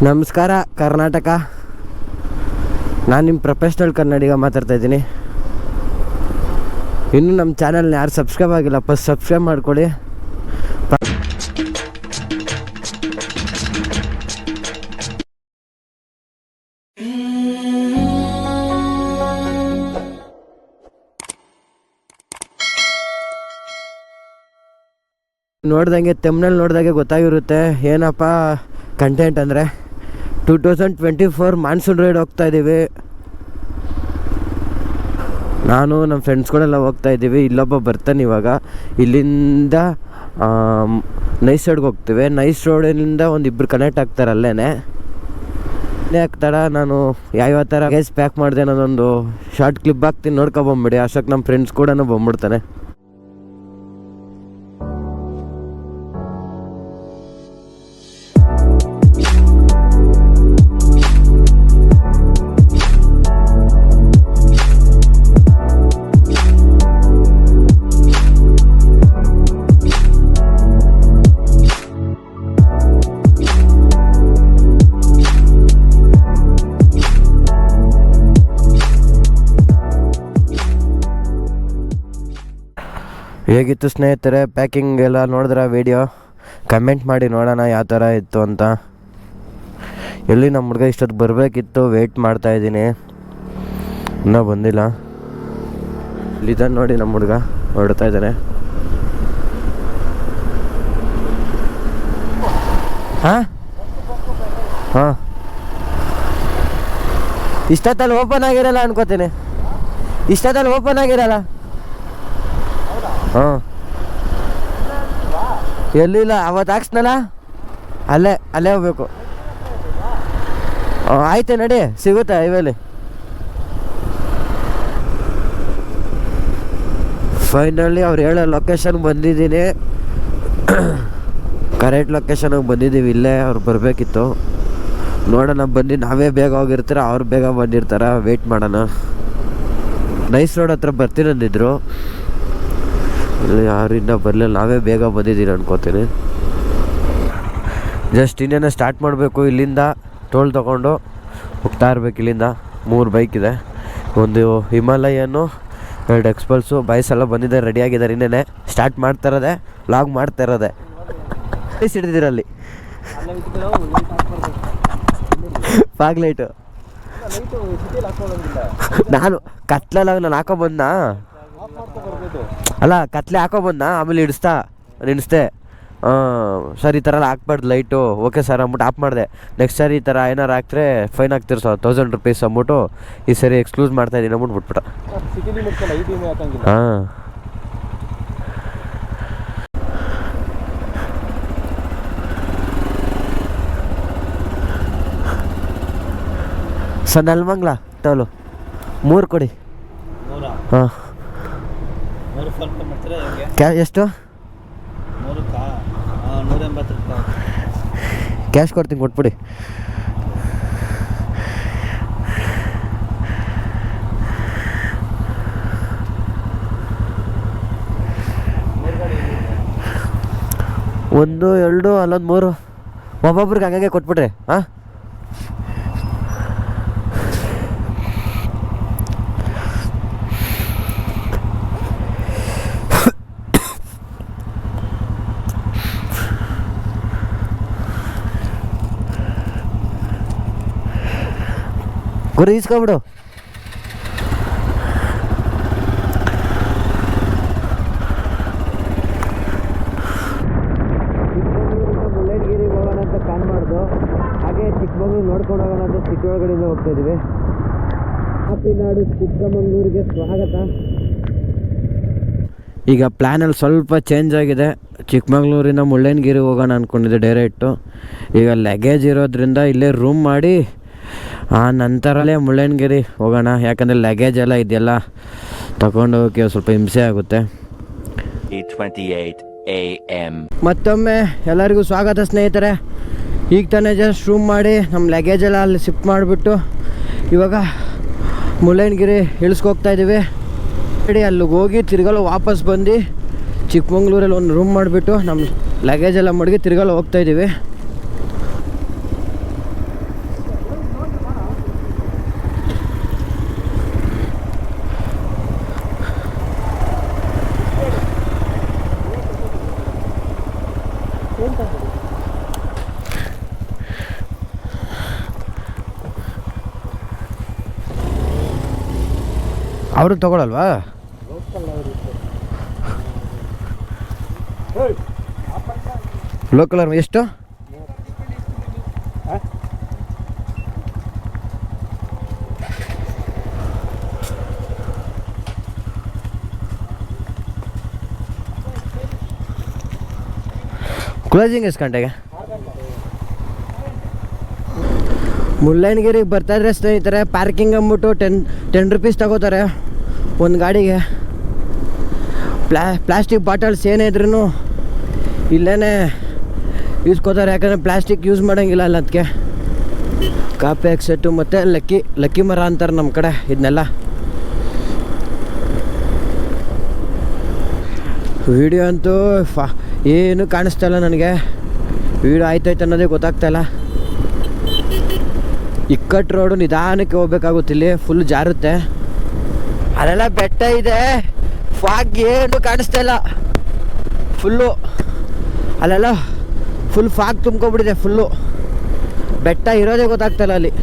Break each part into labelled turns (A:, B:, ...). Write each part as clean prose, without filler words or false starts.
A: ನಮಸ್ಕಾರ ಕರ್ನಾಟಕ. ನಾನು ನಿಮ್ಮ ಪ್ರೊಫೆಷ್ನಲ್ ಕನ್ನಡಿಗ ಮಾತಾಡ್ತಾ ಇದ್ದೀನಿ. ಇನ್ನೂ ನಮ್ಮ ಚಾನಲ್ನ ಯಾರು ಸಬ್ಸ್ಕ್ರೈಬ್ ಆಗಿಲ್ಲ, ಫಸ್ಟ್ ಸಬ್ಸ್ಕ್ರೈಬ್ ಮಾಡ್ಕೊಳ್ಳಿ. ನೋಡ್ದಂಗೆ ತೆಮ್ನಲ್ಲಿ ನೋಡ್ದಾಗೆ ಗೊತ್ತಾಗಿರುತ್ತೆ ಏನಪ್ಪ ಕಂಟೆಂಟ್ ಅಂದರೆ. 2024 ಮಾನ್ಸೂನ್ ರೈಡ್ ಹೋಗ್ತಾ ಇದ್ದೀವಿ. ನಾನು ನಮ್ಮ ಫ್ರೆಂಡ್ಸ್ಗಳೆಲ್ಲ ಹೋಗ್ತಾ ಇದ್ದೀವಿ. ಇಲ್ಲೊಬ್ಬ ಬರ್ತಾನೆ ಇವಾಗ. ಇಲ್ಲಿಂದ ನೈಸ್ ರೋಡ್ಗೆ ಹೋಗ್ತೀವಿ. ನೈಸ್ ರೋಡಿನಿಂದ ಒಂದಿಬ್ಬರು ಕನೆಕ್ಟ್ ಆಗ್ತಾರೆ ಅಲ್ಲೇ ಆಗ್ತಾರ. ನಾನು ಯಾವ ಥರ ಗೇಸ್ ಪ್ಯಾಕ್ ಮಾಡಿದೆ ಅನ್ನೋದೊಂದು ಶಾರ್ಟ್ ಕ್ಲಿಪ್ ಹಾಕ್ತೀನಿ, ನೋಡ್ಕೊಬಂಬಿಡಿ. ಅಷ್ಟಕ್ಕೆ ನಮ್ಮ ಫ್ರೆಂಡ್ಸ್ ಕೂಡ ಬಂದ್ಬಿಡ್ತಾನೆ. ಹೇಗಿತ್ತು ಸ್ನೇಹಿತರೆ ಪ್ಯಾಕಿಂಗ್ ಎಲ್ಲ? ನೋಡಿದ್ರೆ ವಿಡಿಯೋ ಕಮೆಂಟ್ ಮಾಡಿ ನೋಡೋಣ ಯಾವ ಥರ ಇತ್ತು ಅಂತ. ಎಲ್ಲಿ ನಮ್ಮ ಹುಡುಗ ಇಷ್ಟೊತ್ತು ಬರಬೇಕಿತ್ತು, ವೆಯ್ಟ್ ಮಾಡ್ತಾಯಿದ್ದೀನಿ, ಇನ್ನೂ ಬಂದಿಲ್ಲ. ಇಲ್ಲಿದ್ದಾನೆ ನೋಡಿ ನಮ್ಮ ಹುಡುಗ, ಹೊರಡ್ತಾ ಇದ್ದಾನೆ. ಹಾಂ ಹಾಂ ಇಷ್ಟೊತ್ತಲ್ಲಿ ಓಪನ್ ಆಗಿರಲ್ಲ ಅನ್ಕೋತೀನಿ. ಇಷ್ಟೊತ್ತಲ್ಲಿ ಓಪನ್ ಆಗಿರಲ್ಲ. ಹಾಂ ಎಲ್ಲಿಲ್ಲ, ಅವತ್ತು ಹಾಕ್ಸ್ನಲ್ಲ, ಅಲ್ಲೇ ಹೋಗ್ಬೇಕು. ಆಯ್ತು ನಡಿ, ಸಿಗುತ್ತೆ ಹೈವೇಲಿ. ಫೈನಲಿ ಅವ್ರು ಹೇಳೋ ಲೊಕೇಶನ್ಗೆ ಬಂದಿದ್ದೀನಿ. ಕರೆಕ್ಟ್ ಲೊಕೇಶನ್ಗೆ ಬಂದಿದ್ದೀವಿ. ಇಲ್ಲೇ ಅವ್ರು ಬರಬೇಕಿತ್ತು. ನೋಡೋಣ, ಬಂದು ನಾವೇ ಬೇಗ ಹೋಗಿರ್ತಾರೆ, ಅವ್ರು ಬೇಗ ಬಂದಿರ್ತಾರೆ. ವೆಯ್ಟ್ ಮಾಡೋಣ. ನೈಸ್ ರೋಡ್ ಹತ್ರ ಬರ್ತೀನಿ ಅಂದಿದ್ರು, ಇಲ್ಲಿ ಯಾರಿಂದ ಬರಲಿಲ್ಲ. ನಾವೇ ಬೇಗ ಬಂದಿದ್ದೀರಿ ಅನ್ಕೋತೀನಿ. ಜಸ್ಟ್ ಇನ್ನೇನೋ ಸ್ಟಾರ್ಟ್ ಮಾಡಬೇಕು. ಇಲ್ಲಿಂದ ಟೋಲ್ ತೊಗೊಂಡು ಹೋಗ್ತಾ ಇರ್ಬೇಕು. ಇಲ್ಲಿಂದ 3 ಬೈಕ್ ಇದೆ. ಒಂದು ಹಿಮಾಲಯನು, 2 ಎಕ್ಸ್ಪಲ್ಸು. ಬಾಯ್ಸ್ ಎಲ್ಲ ಬಂದಿದ್ದಾರೆ, ರೆಡಿಯಾಗಿದ್ದಾರೆ. ಇನ್ನೇನೆ ಸ್ಟಾರ್ಟ್ ಮಾಡ್ತಾ ಇರೋದೆ, ಲಾಗ್ ಮಾಡ್ತಾ ಇರೋದೆ. ಹಿಡಿದಿರಲ್ಲಿ ಫಾಗ್ಲೈಟು ನಾನು ಕತ್ಲೆಲ್ಲ ನಾನು ಹಾಕೊಬಂದ ಅಲ್ಲ, ಕತ್ಲೆ ಹಾಕೊಬಂದ. ಆಮೇಲೆ ನಿಲ್ಲಿಸ್ದೆ. ಸರ್ ಈ ಥರ ಎಲ್ಲ ಹಾಕ್ಬಾರ್ದು ಲೈಟು. ಓಕೆ ಸರ್ ಅಂದ್ಬಿಟ್ಟು ಆಫ್ ಮಾಡಿದೆ. ನೆಕ್ಸ್ಟ್ ಸರಿ ಈ ಥರ ಏನಾರು ಹಾಕ್ತಾರೆ ಫೈನ್ ಹಾಕ್ತಿರು ಸರ್, 1000 ರೂಪೀಸ್ ಅಂದ್ಬಿಟ್ಟು ಈ ಸರಿ ಎಕ್ಸ್ಕ್ಲೂಸ್ ಮಾಡ್ತಾಯಿದ್ದೀನಿ ಅಂದ್ಬಿಟ್ಟು ಬಿಟ್ಬಿಟ್ಟ. ಹಾಂ ಸರ್ ನೆಲಮಂಗ್ಲ ಟೋಲು 3 ಕೊಡಿ. ಹಾಂ ಎಷ್ಟು? 180 ರೂಪಾಯಿ ಕ್ಯಾಶ್ ಕೊಡ್ತೀನಿ, ಕೊಟ್ಬಿಡಿ. ಒಂದು 2 ಅಲ್ಲೊಂದು 3 ಒಬ್ಬೊಬ್ರಿಗೆ ಹಂಗೆ ಕೊಟ್ಬಿಟ್ರಿ. ಹಾಂ ಗುರು ಈಸ್ಕೊಬಿಡು. ಮುಳ್ಳಯ್ಯನಗಿರಿಗೆ ಹೋಗೋಣ ಅಂತ ಪ್ಲಾನ್ ಮಾಡ್ದು. ಹಾಗೆ ಚಿಕ್ಕಮಂಗ್ಳೂರು ನೋಡ್ಕೊಂಡು ಹೋಗೋಣ ಅಂತ ಚಿಕ್ಕಮಗಳೂರಿಂದ ಹೋಗ್ತಾ ಇದ್ದೀವಿ. ಕಾಪಿನಾಡು ಚಿಕ್ಕಮಂಗ್ಳೂರಿಗೆ ಸ್ವಾಗತ. ಈಗ ಪ್ಲ್ಯಾನಲ್ಲಿ ಸ್ವಲ್ಪ ಚೇಂಜ್ ಆಗಿದೆ. ಚಿಕ್ಕಮಂಗ್ಳೂರಿಂದ ಮುಳ್ಳಯ್ಯನಗಿರಿಗೆ ಹೋಗೋಣ ಅಂದ್ಕೊಂಡಿದ್ದೆ ಡೈರೆಕ್ಟು. ಈಗ ಲಗೇಜ್ ಇರೋದ್ರಿಂದ ಇಲ್ಲೇ ರೂಮ್ ಮಾಡಿ ಆ ನಂತರಲ್ಲೇ ಮುಳ್ಳಯ್ಯನಗಿರಿ ಹೋಗೋಣ. ಯಾಕಂದರೆ ಲಗೇಜ್ ಎಲ್ಲ ಇದೆಲ್ಲ ತಗೊಂಡು ಹೋಗೋಕ್ಕೆ ಸ್ವಲ್ಪ ಹಿಂಸೆ ಆಗುತ್ತೆ.
B: 8:28 AM
A: ಮತ್ತೊಮ್ಮೆ ಎಲ್ಲರಿಗೂ ಸ್ವಾಗತ ಸ್ನೇಹಿತರೆ. ಈಗ ತಾನೇ ಜಸ್ಟ್ ರೂಮ್ ಮಾಡಿ ನಮ್ಮ ಲಗೇಜ್ ಎಲ್ಲ ಅಲ್ಲಿ ಶಿಫ್ಟ್ ಮಾಡಿಬಿಟ್ಟು ಇವಾಗ ಮುಳ್ಳಯ್ಯನಗಿರಿ ಇಳಿಸ್ಕೋಗ್ತಾ ಇದ್ದೀವಿ. ಅಲ್ಲಿಗೆ ಹೋಗಿ ತಿರ್ಗಲು ವಾಪಸ್ ಬಂದು ಚಿಕ್ಕಮಂಗ್ಳೂರಲ್ಲಿ ಒಂದು ರೂಮ್ ಮಾಡಿಬಿಟ್ಟು ನಮ್ಮ ಲಗೇಜ್ ಎಲ್ಲ ಮಡಗಿ ತಿರ್ಗಲು ಹೋಗ್ತಾಯಿದ್ದೀವಿ. ಅವರು ತಗೊಳಲ್ವಾ? ಲೋಕಲ್ ಅವ್ರು ಎಷ್ಟು? ಕ್ಲೋಸಿಂಗ್ ಎಷ್ಟು ಗಂಟೆಗೆ? ಮುಳ್ಳಯ್ಯನಗಿರಿಗೆ ಬರ್ತಾಯಿದ್ರೆ ಸ್ನೇಹಿತರೆ, ಪಾರ್ಕಿಂಗ್ ಅಂದ್ಬಿಟ್ಟು 10 ರೂಪೀಸ್ ತಗೋತಾರೆ ಒಂದು ಗಾಡಿಗೆ. ಪ್ಲಾಸ್ಟಿಕ್ ಬಾಟಲ್ಸ್ ಏನೇ ಇದ್ರೂ ಇಲ್ಲೇ ಯೂಸ್ಕೋತಾರೆ, ಯಾಕಂದರೆ ಪ್ಲಾಸ್ಟಿಕ್ ಯೂಸ್ ಮಾಡೋಂಗಿಲ್ಲ ಅಲ್ಲ ಅದಕ್ಕೆ. ಕಾಪಿ ಎಕ್ಸೆಟ್ಟು ಮತ್ತು ಲಕ್ಕಿ ಮರ ಅಂತಾರೆ ನಮ್ಮ ಕಡೆ ಇದನ್ನೆಲ್ಲ. ವಿಡಿಯೋ ಅಂತೂ ಏನು ಕಾಣಿಸ್ತಾ ಇಲ್ಲ ನನಗೆ. ವಿಡಿಯೋ ಆಯ್ತಾಯ್ತು ಅನ್ನೋದೇ ಗೊತ್ತಾಗ್ತಾಯಿಲ್ಲ. ಇಕ್ಕಟ್ಟು ರೋಡು ನಿಧಾನಕ್ಕೆ ಹೋಗ್ಬೇಕಾಗುತ್ತಿಲ್ಲಿ, ಫುಲ್ ಜಾರುತ್ತೆ. ಅಲ್ಲೆಲ್ಲ ಬೆಟ್ಟ ಇದೆ, ಫಾಗ್ ಏನು ಕಾಣಿಸ್ತಾ ಇಲ್ಲ ಫುಲ್ಲು. ಅಲ್ಲೆಲ್ಲ ಫುಲ್ ಫಾಗ್ ತುಂಬ್ಕೊಬಿಟ್ಟಿದೆ ಫುಲ್ಲು. ಬೆಟ್ಟ ಇರೋದೇ ಗೊತ್ತಾಗ್ತಾಯಿಲ್ಲ ಅಲ್ಲಿ.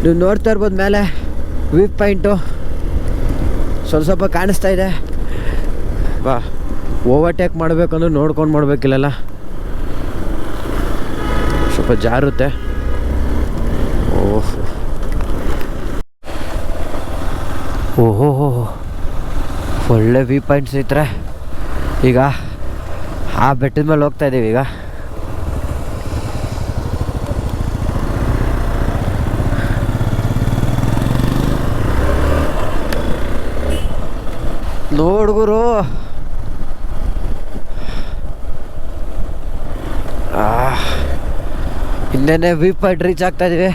A: ನೀವು ನೋಡ್ತಾ ಇರ್ಬೋದು ಮೇಲೆ ವ್ಯೂ ಪಾಯಿಂಟು ಸ್ವಲ್ಪ ಕಾಣಿಸ್ತಾ ಇದೆ. ಬಾ, ಓವರ್ಟೇಕ್ ಮಾಡಬೇಕಂದ್ರೆ ನೋಡ್ಕೊಂಡು ಮಾಡಬೇಕಿಲ್ಲ, ಸ್ವಲ್ಪ ಜಾರುತ್ತೆ. ಓಹೋ ಒಳ್ಳೆ ವ್ಯೂ ಪಾಯಿಂಟ್ಸ್ ಐತ್ರೆ. ಈಗ ಆ ಬೆಟ್ಟದ ಮೇಲೆ ಹೋಗ್ತಾ ಇದ್ದೀವಿ. ಈಗ ನೋಡ್ಗುರು, ಇನ್ನೇನೆ ವ್ಯೂ ಪಾಯಿಂಟ್ ರೀಚ್ ಆಗ್ತಾ ಇದೀವಿ.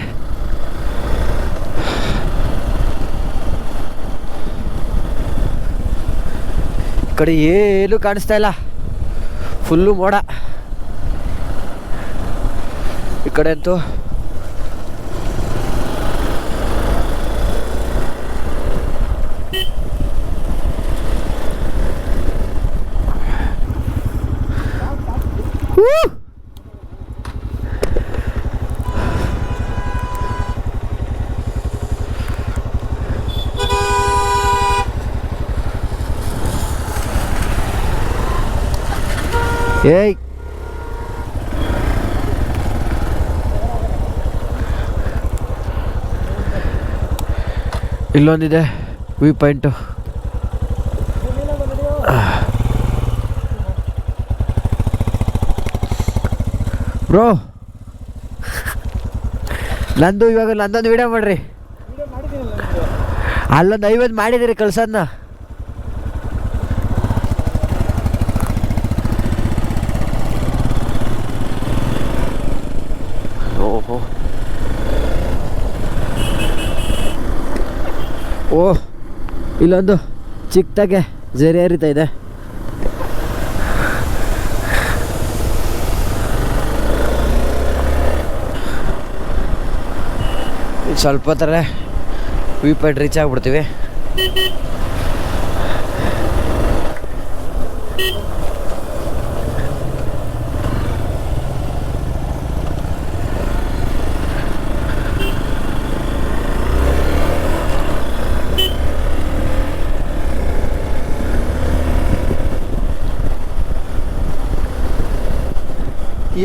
A: ಈ ಕಡೆ ಏನು ಕಾಣಿಸ್ತಾ ಇಲ್ಲ, ಫುಲ್ಲು ಮೋಡ. ಈ ಕಡೆ ಅಂತೂ ಏಯ್ ಇಲ್ಲೊಂದಿದೆ ವ್ಯೂ ಪಾಯಿಂಟು. ಬ್ರೋ ನಂದೊಂದು ವಿಡಿಯೋ ಮಾಡ್ರಿ. ಅಲ್ಲೊಂದು 50 ಮಾಡಿದಿರಿ ಕಳ್ಸೋದನ್ನ. ಓಹ್, ಇಲ್ಲೊಂದು ಚಿಕ್ಕದಾಗೆ ಜರಿ ಹರಿತಾ ಇದೆ. ಸ್ವಲ್ಪ ಥರ ವ್ಯೂ ಪಾಯಿಂಟ್ ರೀಚ್ ಆಗಿಬಿಡ್ತೀವಿ.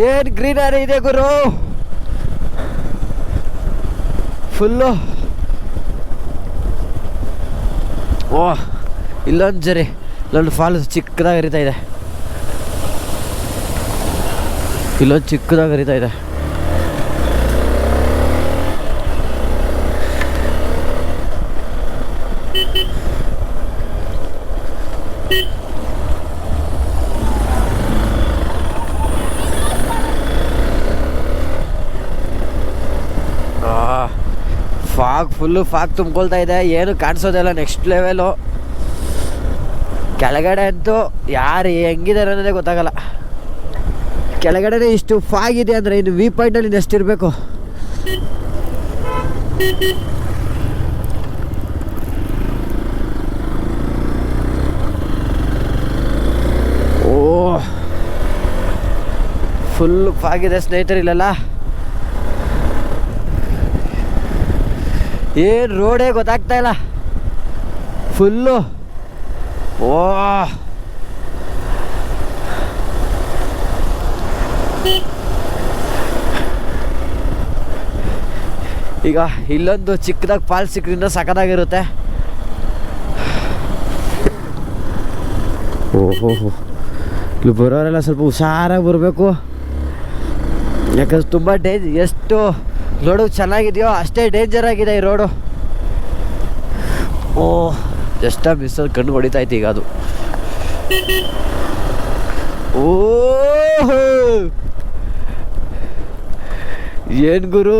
A: ಏನು ಗ್ರೀನರಿ ಇದೆ ಗುರು, ಫುಲ್ಲು. ಓಹ್, ಇಲ್ಲೊಂದು ಜರಿ, ಇಲ್ಲೊಂದು ಫಾಲ್ಸ್ ಚಿಕ್ಕದಾಗಿ ಹರಿತಾ ಇದೆ. ಇಲ್ಲೊಂದು ಚಿಕ್ಕದಾಗಿ ಹರಿತಾ ಇದೆ. ಫುಲ್ಲು ಫಾಗ್ ತುಂಬ್ಕೊಳ್ತಾ ಇದೆ, ಏನು ಕಾಣಿಸೋದಿಲ್ಲ. Next level. ಕೆಳಗಡೆ ಅಂತೂ ಯಾರು ಹೆಂಗಿದ್ದಾರೆ ಅನ್ನೋದೇ ಗೊತ್ತಾಗಲ್ಲ. ಕೆಳಗಡೆ ಇಷ್ಟು ಫಾಗ್ ಇದೆ ಅಂದರೆ ಇನ್ನು ವ್ಯೂ ಪಾಯಿಂಟಲ್ಲಿ ಎಷ್ಟಿರಬೇಕು. ಓ, ಫುಲ್ಲು ಫಾಗ್ ಇದೆ ಸ್ನೇಹಿತರೆ ಇಲ್ಲೆಲ್ಲ. ಏನು ರೋಡೇ ಗೊತ್ತಾಗ್ತಾ ಇಲ್ಲ ಫುಲ್ಲು. ಓ ಈಗ ಇಲ್ಲೊಂದು ಚಿಕ್ಕದಾಗಿ ಫಾಲ್ಸ್ ಸಿಕ್ಕಿದ್ರೆ ಸಖತ್ತಾಗಿರುತ್ತೆ. ಓಹೋ ಇಲ್ಲಿ ಬರೋರೆಲ್ಲ ಸ್ವಲ್ಪ ಹುಷಾರಾಗಿ ಬರಬೇಕು, ಯಾಕಂದ್ರೆ ತುಂಬ ಎಷ್ಟು ನೋಡೋಕೆ ಚೆನ್ನಾಗಿದೆಯೋ ಅಷ್ಟೇ ಡೇಂಜರ್ ಆಗಿದೆ ಈ ರೋಡು. ಓ ಜಸ್ಟ್ ಮಿಸ್ ಕಣ್ಣು ಹೊಡಿತೈತೆ ಈಗ ಅದು. ಓಹೋ ಏನು ಗುರು,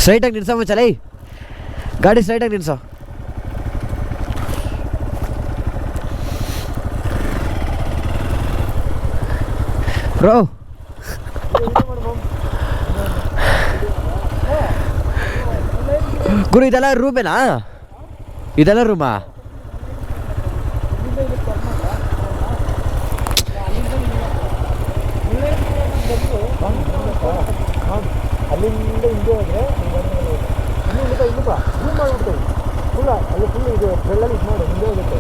A: ಸ್ಟ್ರೈಟಾಗಿ ನಿಲ್ಸೋ ಮುಚ್ಚಲೈ, ಗಾಡಿ ಸ್ಟ್ರೈಟಾಗಿ ನಿಲ್ಸೋ. ಬ್ರೋ ಗುರು ಇದೆಲ್ಲ ರೂಮೇನಾ? ಇದೆಲ್ಲ ರೂಮಾ?
C: ಅಲ್ಲಿಂದ ಹಿಂದೆ ಹೋದರೆ ರೂಮ್ ಮಾಡಿಬಿಡ್ತೇವೆ ಫುಲ್ಲ ಅಲ್ಲಿ ಫುಲ್ ಇದು ಬೆಳ್ಳಲ್ಲಿ ಇದು ಮಾಡಿ ಹಿಂದೆ ಹೋಗುತ್ತೆ.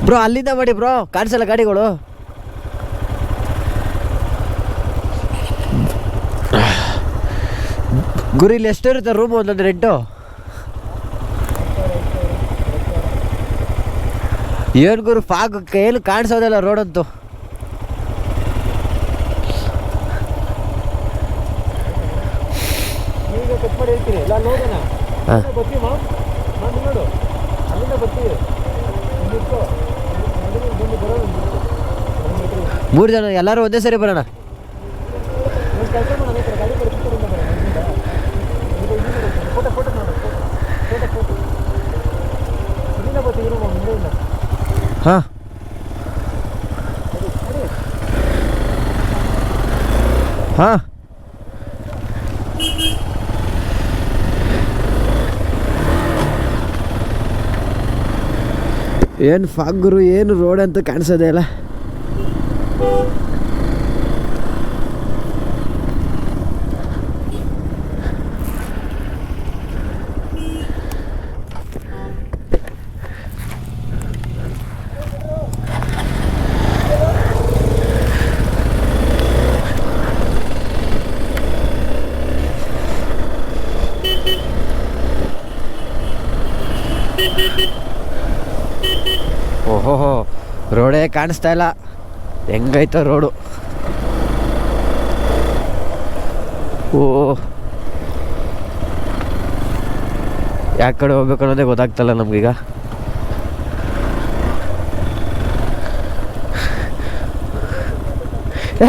A: ಬ್ರೋ ಅಲ್ಲಿಂದ ಮಾಡಿ ಬ್ರೋ, ಕಾಣಿಸಲ್ಲ ಗಾಡಿಗಳು. ಗುರು ಇಲ್ಲಿ ಎಷ್ಟು ಇರುತ್ತೆ ರೂಮ್ ಒಂದೊಂದು ರೆಂಟು? ಏನು ಗುರು ಫಾಗ್ ಕೈಯಲ್ಲಿ ಕಾಣಿಸೋದಿಲ್ಲ ರೋಡಂತೂ.
C: ಈಗ ಕಟ್ ಮಾಡಿ ಹೇಳ್ತೀನಿ ಎಲ್ಲ ನೋಡೋಣ. ಬರ್ತೀವಿ ನಾನು ನೋಡು ಅಲ್ಲಿಂದ ಬರ್ತೀವಿ. ಬಂದು ಬರೋಣ
A: 3 ಜನ ಎಲ್ಲರೂ ಒಂದೇ ಸರಿ ಬರೋಣ.
C: ಒಂದು ಕೆಲಸ ಮಾಡೋಣ, ಗಾಡಿ ಬರ್ತಿತ್ತು ಫೋಟೋ ಫೋಟೋ ನೋಡು, ಫೋಟೋ ಫೋಟೋ ಇಲ್ಲಿಂದ ಬರ್ತೀವಿ ನಮ್ಮ ಮುಂದೆಯಿಂದ.
A: ಹಾಂ ಹಾಂ ಏನು ಫಾಗ್ ಗುರು, ಏನು ರೋಡ್ ಅಂತ ಕಾಣಿಸೋದೇ ಇಲ್ಲ. ಓಹೋಹೋ ರೋಡೇ ಕಾಣಿಸ್ತಾ ಇಲ್ಲ, ಹೆಂಗೈತೋ ರೋಡು. ಓ ಯಾವ ಕಡೆ ಹೋಗ್ಬೇಕು ಅನ್ನೋದೇ ಗೊತ್ತಾಗ್ತಲ್ಲ ನಮ್ಗೀಗ.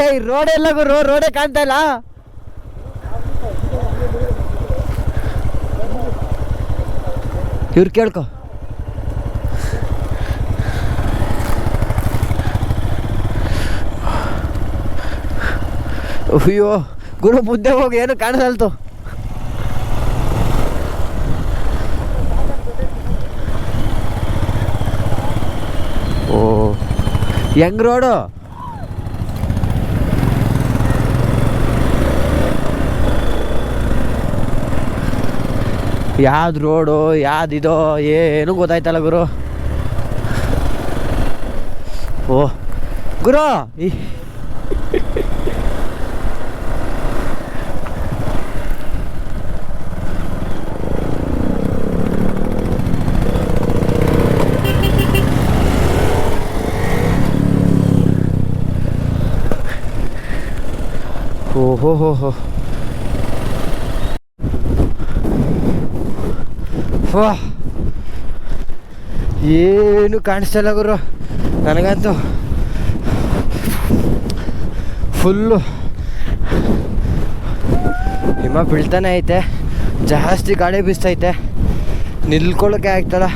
A: ಏಯ್ ರೋಡ್ ಎಲ್ಲ ಗುರು, ರೋಡೇ ಕಾಣ್ತಾ ಇಲ್ಲ. ಇವ್ರು ಕೇಳ್ಕೊ. ಅಯ್ಯೋ ಗುರು ಮುಂದೆ ಹೋಗಿ ಏನು ಕಾಣಿಸಲ್ತು. ಓ ಹೆಂಗ್ ರೋಡು? ಯಾವ್ದು ರೋಡು ಯಾವ್ದಿದೋ ಏನು ಗೊತ್ತಾಯ್ತಲ್ಲ ಗುರು. ಓ ಗುರು ಓಹೋ ಹೋ ಹೋ ವಾಹ್ ಏನು ಕಾಣಿಸ್ತಿಲ್ಲ ಗುರು ನನಗಂತೂ. ಫುಲ್ಲು ಹಿಮ ಬೀಳ್ತಾನೆ ಐತೆ, ಜಾಸ್ತಿ ಗಾಳಿ ಬೀಸ್ತೈತೆ, ನಿಲ್ಕೊಳ್ಳೋಕೆ ಆಗ್ತಲ್ಲ.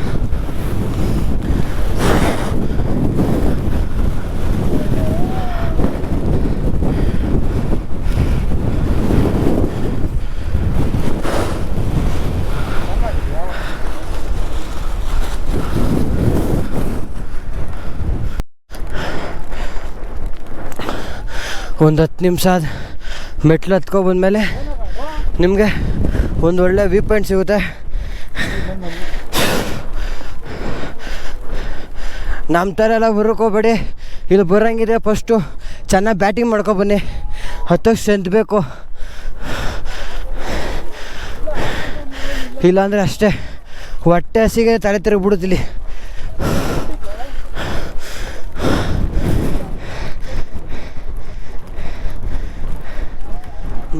A: ಒಂದು 10 ನಿಮಿಷ ಮೆಟ್ಲು ಹತ್ಕೊಬಂದ್ಮೇಲೆ ನಿಮಗೆ ಒಂದು ಒಳ್ಳೆ ವ್ಯೂ ಪಾಯಿಂಟ್ ಸಿಗುತ್ತೆ. ನಮ್ಮ ಥರ ಎಲ್ಲ ಬರೋಕೋಬೇಡಿ, ಇಲ್ಲಿ ಬರೋಂಗಿದೆ ಫಸ್ಟು ಚೆನ್ನಾಗಿ ಬ್ಯಾಟಿಂಗ್ ಮಾಡ್ಕೊಬನ್ನಿ. ಹತ್ತಕ್ಕೆ ಸ್ಟ್ರೆಂತ್ ಬೇಕು, ಇಲ್ಲಾಂದರೆ ಅಷ್ಟೇ ಹೊಟ್ಟೆ ಹಸಿಗೆ ತಲೆ ತಿರುಗಿಬಿಡುತ್ತಿಲ್ಲಿ.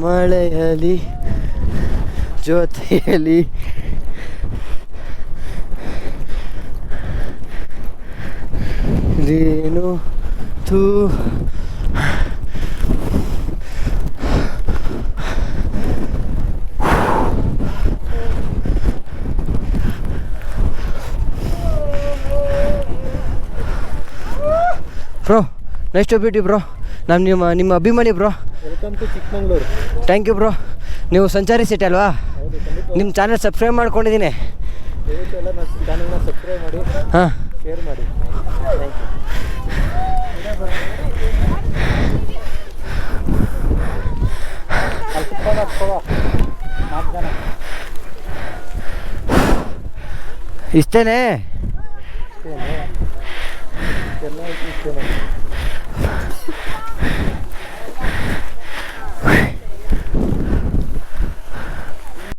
A: ಮಳೆಯಲಿ ಜೊತೆಯಲ್ಲಿ ಏನು ತೂ bro nice to meet you bro. ನಾನು ನಿಮ್ಮ ಅಭಿಮಾನಿ bro.
C: Welcome to Chikmagalur.
A: Thank you bro. ನೀವು ಸಂಚಾರಿ ಸಿಟಿ ಅಲ್ವಾ?
C: ಹೌದು, ಖಂಡಿತ.
A: ನಿಮ್ಮ ಚಾನಲ್ ಸಬ್ಸ್ಕ್ರೈಬ್ ಮಾಡ್ಕೊಂಡಿದ್ದೀನಿ.
C: ದಯವಿಟ್ಟು ಎಲ್ಲ ನನ್ನ ಚಾನಲ್ನ ಸಬ್ಸ್ಕ್ರೈಬ್ ಮಾಡಿ,
A: ಹಾಂ,
C: ಶೇರ್ ಮಾಡಿ. Thank you.
A: ಇಷ್ಟೇನೆ.
C: ಎಲ್ಲ ಇಷ್ಟೇನೆ.